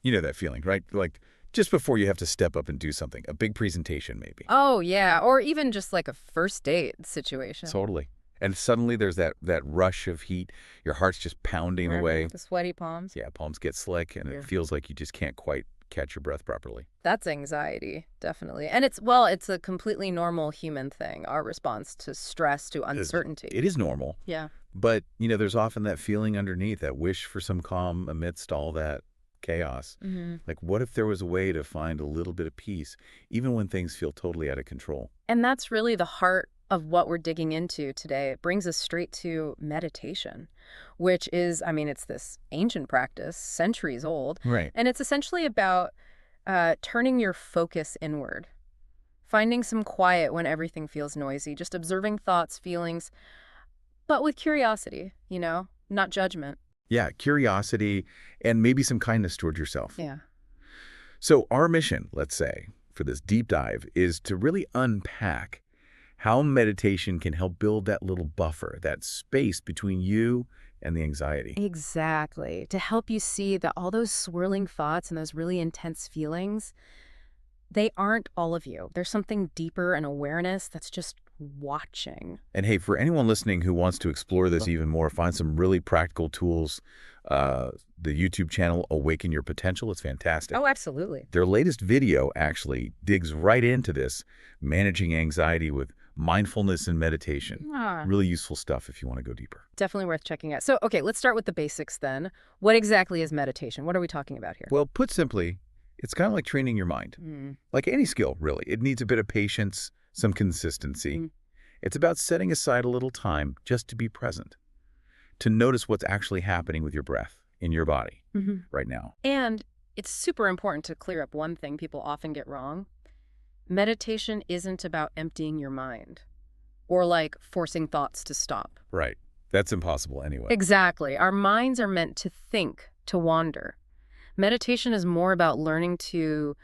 You know that feeling, right? Like just before you have to step up and do something, a big presentation maybe. Oh, yeah. Or even just like a first date situation. Totally. And suddenly there's that rush of heat. Your heart's just pounding away. The sweaty palms. Yeah, palms get slick, and Yeah. it feels like you just can't quite catch your breath properly. That's anxiety, definitely. And it's a completely normal human thing, our response to stress, to uncertainty. It is normal. Yeah. But, there's often that feeling underneath, that wish for some calm amidst all that chaos. Like, what if there was a way to find a little bit of peace, even when things feel totally out of control? And that's really the heart of what we're digging into today. It brings us straight to meditation, which is, it's this ancient practice, centuries old. Right. And it's essentially about turning your focus inward, finding some quiet when everything feels noisy, just observing thoughts, feelings, but with curiosity, not judgment. Yeah, curiosity and maybe some kindness toward yourself. Yeah. So our mission, let's say, for this deep dive is to really unpack how meditation can help build that little buffer, that space between you and the anxiety. Exactly. To help you see that all those swirling thoughts and those really intense feelings, they aren't all of you. There's something deeper, an awareness that's just watching. And hey, for anyone listening who wants to explore this even more, find some really practical tools. The YouTube channel, Awaken Your Potential, it's fantastic. Oh, absolutely. Their latest video actually digs right into this, managing anxiety with mindfulness and meditation. Really useful stuff if you want to go deeper. Definitely worth checking out. So, okay, let's start with the basics then. What exactly is meditation? What are we talking about here? Well, put simply, it's kind of like training your mind. Like any skill, really. It needs a bit of patience, some consistency. It's about setting aside a little time just to be present, to notice what's actually happening with your breath in your body right now. And it's super important to clear up one thing people often get wrong. Meditation isn't about emptying your mind or like forcing thoughts to stop. Right. That's impossible anyway. Exactly. Our minds are meant to think, to wander. Meditation is more about learning to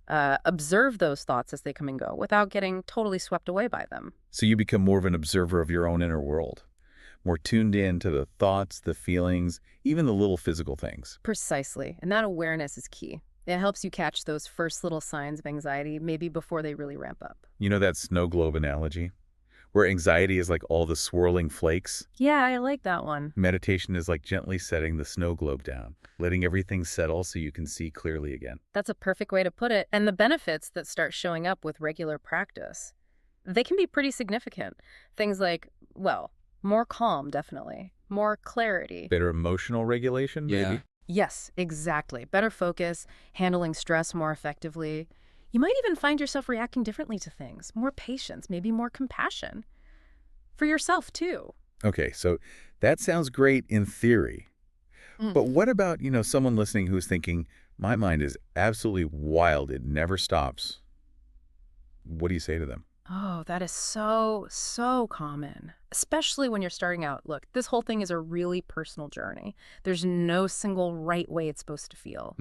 observe those thoughts as they come and go without getting totally swept away by them. So you become more of an observer of your own inner world, more tuned in to the thoughts, the feelings, even the little physical things. Precisely. And that awareness is key. It helps you catch those first little signs of anxiety, maybe before they really ramp up. You know that snow globe analogy? Where anxiety is like all the swirling flakes? Yeah, I like that one. Meditation is like gently setting the snow globe down, letting everything settle so you can see clearly again. That's a perfect way to put it. And the benefits that start showing up with regular practice, they can be pretty significant. Things like, well, more calm, definitely. More clarity. Better emotional regulation, maybe? Yes, exactly. Better focus, handling stress more effectively. You might even find yourself reacting differently to things. More patience, maybe more compassion. For yourself, too. Okay, so that sounds great in theory. But what about, someone listening who's thinking, my mind is absolutely wild, it never stops. What do you say to them? Oh, that is so common, especially when you're starting out. Look, this whole thing is a really personal journey. There's no single right way it's supposed to feel.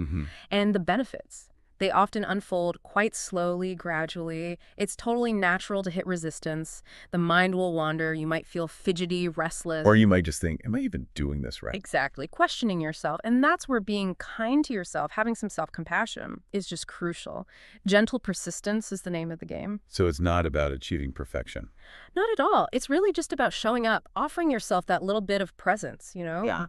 And the benefits, they often unfold quite slowly, gradually. It's totally natural to hit resistance. The mind will wander. You might feel fidgety, restless. Or you might just think, am I even doing this right? Exactly. Questioning yourself. And that's where being kind to yourself, having some self-compassion is just crucial. Gentle persistence is the name of the game. So it's not about achieving perfection. Not at all. It's really just about showing up, offering yourself that little bit of presence,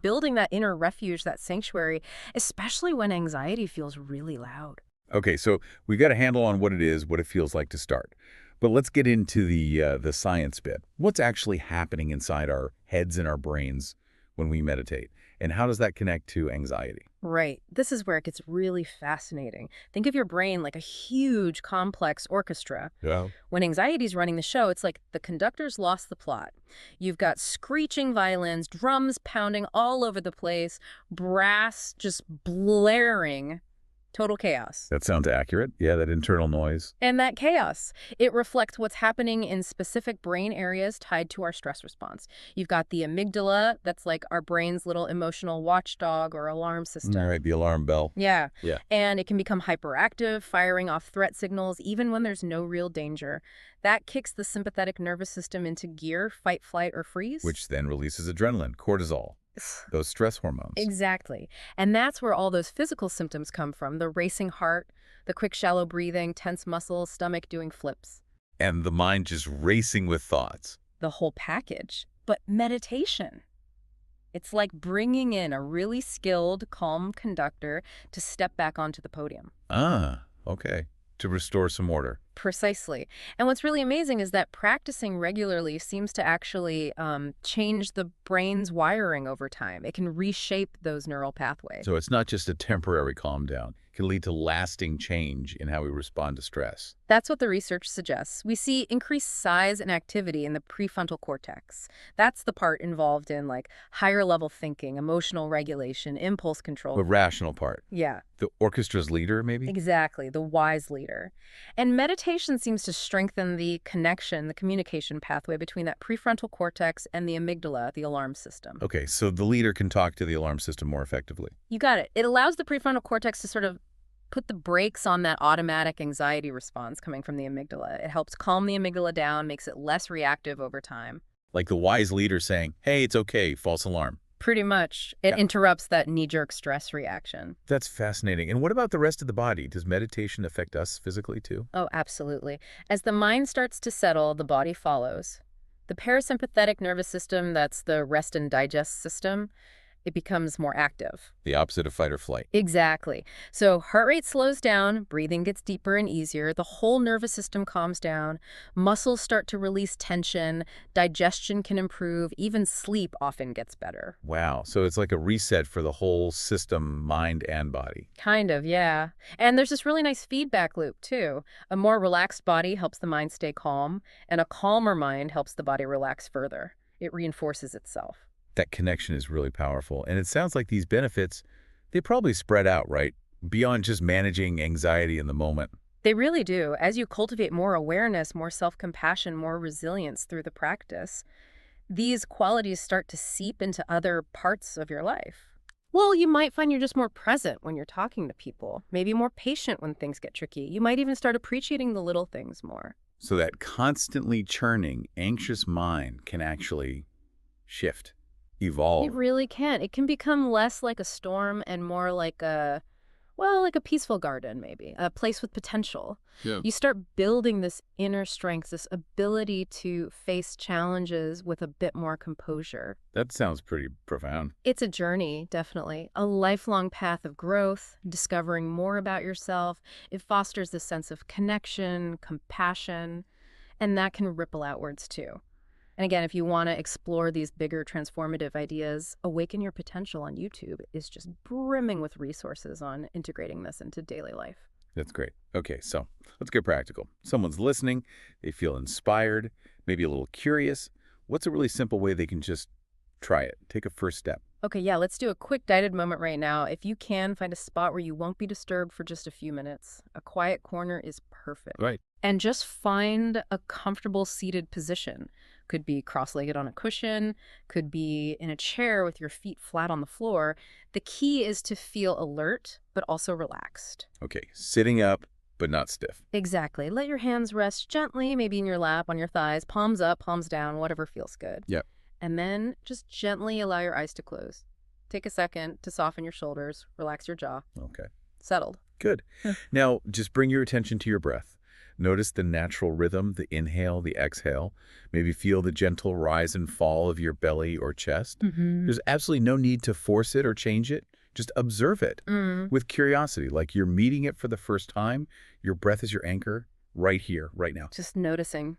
building that inner refuge, that sanctuary, especially when anxiety feels really loud. Okay, so we got a handle on what it is, what it feels like to start. But let's get into the science bit. What's actually happening inside our heads and our brains when we meditate? And how does that connect to anxiety? Right. This is where it gets really fascinating. Think of your brain like a huge, complex orchestra. Yeah. When anxiety's running the show, it's like the conductor's lost the plot. You've got screeching violins, drums pounding all over the place, brass just blaring. Total chaos. That sounds accurate. Yeah, that internal noise. And that chaos, it reflects what's happening in specific brain areas tied to our stress response. You've got the amygdala, that's like our brain's little emotional watchdog or alarm system. All right, the alarm bell. Yeah. Yeah. And it can become hyperactive, firing off threat signals, even when there's no real danger. That kicks the sympathetic nervous system into gear, fight, flight, or freeze. Which then releases adrenaline, cortisol, those stress hormones. Exactly. And that's where all those physical symptoms come from, the racing heart, the quick shallow breathing, tense muscles, stomach doing flips, And the mind just racing with thoughts. the whole package. But meditation, it's like bringing in a really skilled, calm conductor to step back onto the podium. Ah, okay. To restore some order. Precisely. And what's really amazing is that practicing regularly seems to actually change the brain's wiring over time. It can reshape those neural pathways. So it's not just a temporary calm down. It can lead to lasting change in how we respond to stress. That's what the research suggests. We see increased size and activity in the prefrontal cortex. That's the part involved in like higher level thinking, emotional regulation, impulse control. The rational part. Yeah, The orchestra's leader, maybe? exactly. The wise leader. And meditation seems to strengthen the connection, the communication pathway between that prefrontal cortex and the amygdala, the alarm system. Okay, so the leader can talk to the alarm system more effectively. You got it. It allows the prefrontal cortex to sort of put the brakes on that automatic anxiety response coming from the amygdala. It helps calm the amygdala down, makes it less reactive over time. Like the wise leader saying, hey, it's okay, false alarm. Pretty much. It Yeah. interrupts that knee-jerk stress reaction. That's fascinating. And what about the rest of the body? Does meditation affect us physically too? Oh, absolutely. As the mind starts to settle, the body follows. The parasympathetic nervous system, that's the rest and digest system, it becomes more active. The opposite of fight or flight. Exactly. So heart rate slows down, breathing gets deeper and easier, the whole nervous system calms down, muscles start to release tension, digestion can improve, even sleep often gets better. Wow. So it's like a reset for the whole system, mind and body. Kind of, yeah. And there's this really nice feedback loop, too. A more relaxed body helps the mind stay calm, and a calmer mind helps the body relax further. It reinforces itself. That connection is really powerful. And it sounds like these benefits, they probably spread out, right? Beyond just managing anxiety in the moment. They really do. As you cultivate more awareness, more self-compassion, more resilience through the practice, these qualities start to seep into other parts of your life. Well, you might find you're just more present when you're talking to people, maybe more patient when things get tricky. You might even start appreciating the little things more. So that constantly churning, anxious mind can actually shift, evolve. It really can. It can become less like a storm and more like like a peaceful garden, maybe, a place with potential. Yeah. You start building this inner strength, this ability to face challenges with a bit more composure. That sounds pretty profound. It's a journey, definitely, a lifelong path of growth, discovering more about yourself. It fosters this sense of connection, compassion, and that can ripple outwards too. And again, if you want to explore these bigger transformative ideas, Awaken Your Potential on YouTube is just brimming with resources on integrating this into daily life. That's great. Okay, so let's get practical. Someone's listening, they feel inspired, maybe a little curious. What's a really simple way they can just try it? Take a first step. Okay, yeah, let's do a quick guided moment right now. If you can, find a spot where you won't be disturbed for just a few minutes. A quiet corner is perfect. Right. And just find a comfortable seated position. Could be cross-legged on a cushion, could be in a chair with your feet flat on the floor. The key is to feel alert, but also relaxed. Okay, sitting up, but not stiff. Exactly. Let your hands rest gently, maybe in your lap, on your thighs, palms up, palms down, whatever feels good. Yep. And then just gently allow your eyes to close. Take a second to soften your shoulders, relax your jaw. Okay. Settled. Good. Now, just bring your attention to your breath. Notice the natural rhythm, the inhale, the exhale. Maybe feel the gentle rise and fall of your belly or chest. There's absolutely no need to force it or change it. Just observe it with curiosity, like you're meeting it for the first time. Your breath is your anchor right here, right now. Just noticing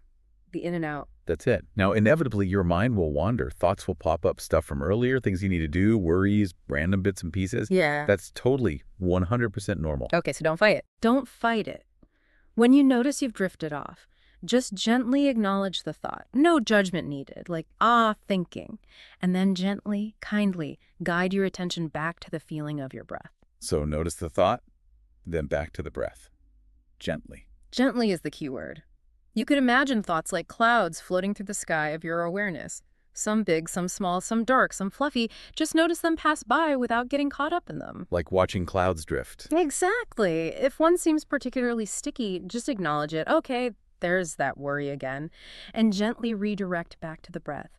the in and out. That's it. Now, inevitably, your mind will wander. Thoughts will pop up, stuff from earlier, things you need to do, worries, random bits and pieces. Yeah. That's totally 100% normal. Okay, so don't fight it. Don't fight it. When you notice you've drifted off, just gently acknowledge the thought. No judgment needed, like, thinking. And then gently, kindly guide your attention back to the feeling of your breath. So notice the thought, then back to the breath. Gently. Gently is the key word. You could imagine thoughts like clouds floating through the sky of your awareness. Some big, some small, some dark, some fluffy. Just notice them pass by without getting caught up in them. Like watching clouds drift. Exactly. If one seems particularly sticky, just acknowledge it. Okay, there's that worry again. And gently redirect back to the breath.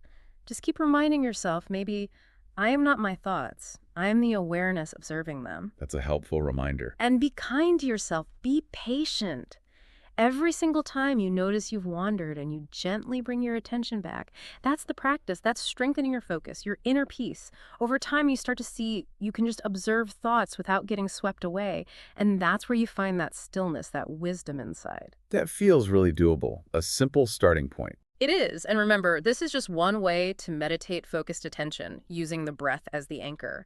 Just keep reminding yourself, maybe I am not my thoughts. I am the awareness observing them. That's a helpful reminder. And be kind to yourself. Be patient. Every single time you notice you've wandered and you gently bring your attention back, that's the practice. That's strengthening your focus, your inner peace. Over time, you start to see you can just observe thoughts without getting swept away. And that's where you find that stillness, that wisdom inside. That feels really doable. A simple starting point. It is. And remember, this is just one way to meditate focused attention, using the breath as the anchor.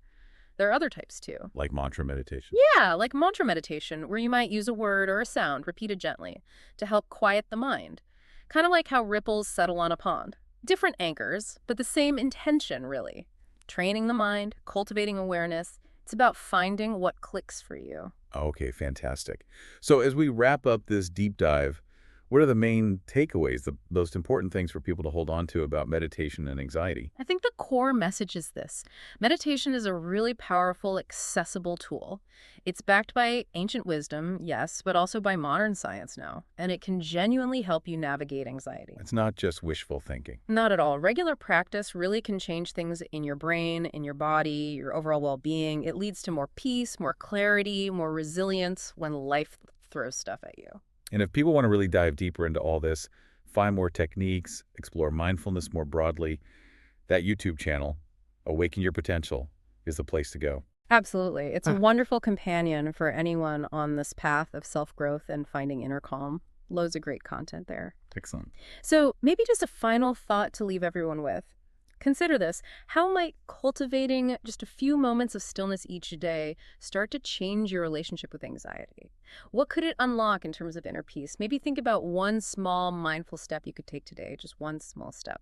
There are other types too. Like mantra meditation. Yeah, like mantra meditation, where you might use a word or a sound repeated gently to help quiet the mind. Kind of like how ripples settle on a pond. Different anchors, but the same intention, really. Training the mind, cultivating awareness. It's about finding what clicks for you. Okay, fantastic. So as we wrap up this deep dive, what are the main takeaways, the most important things for people to hold on to about meditation and anxiety? I think the core message is this. Meditation is a really powerful, accessible tool. It's backed by ancient wisdom, yes, but also by modern science now, and it can genuinely help you navigate anxiety. It's not just wishful thinking. Not at all. Regular practice really can change things in your brain, in your body, your overall well-being. It leads to more peace, more clarity, more resilience when life throws stuff at you. And if people want to really dive deeper into all this, find more techniques, explore mindfulness more broadly, that YouTube channel, Awaken Your Potential, is the place to go. Absolutely. It's a wonderful companion for anyone on this path of self-growth and finding inner calm. Loads of great content there. Excellent. So maybe just a final thought to leave everyone with. Consider this. How might cultivating just a few moments of stillness each day start to change your relationship with anxiety? What could it unlock in terms of inner peace? Maybe think about one small mindful step you could take today, just one small step.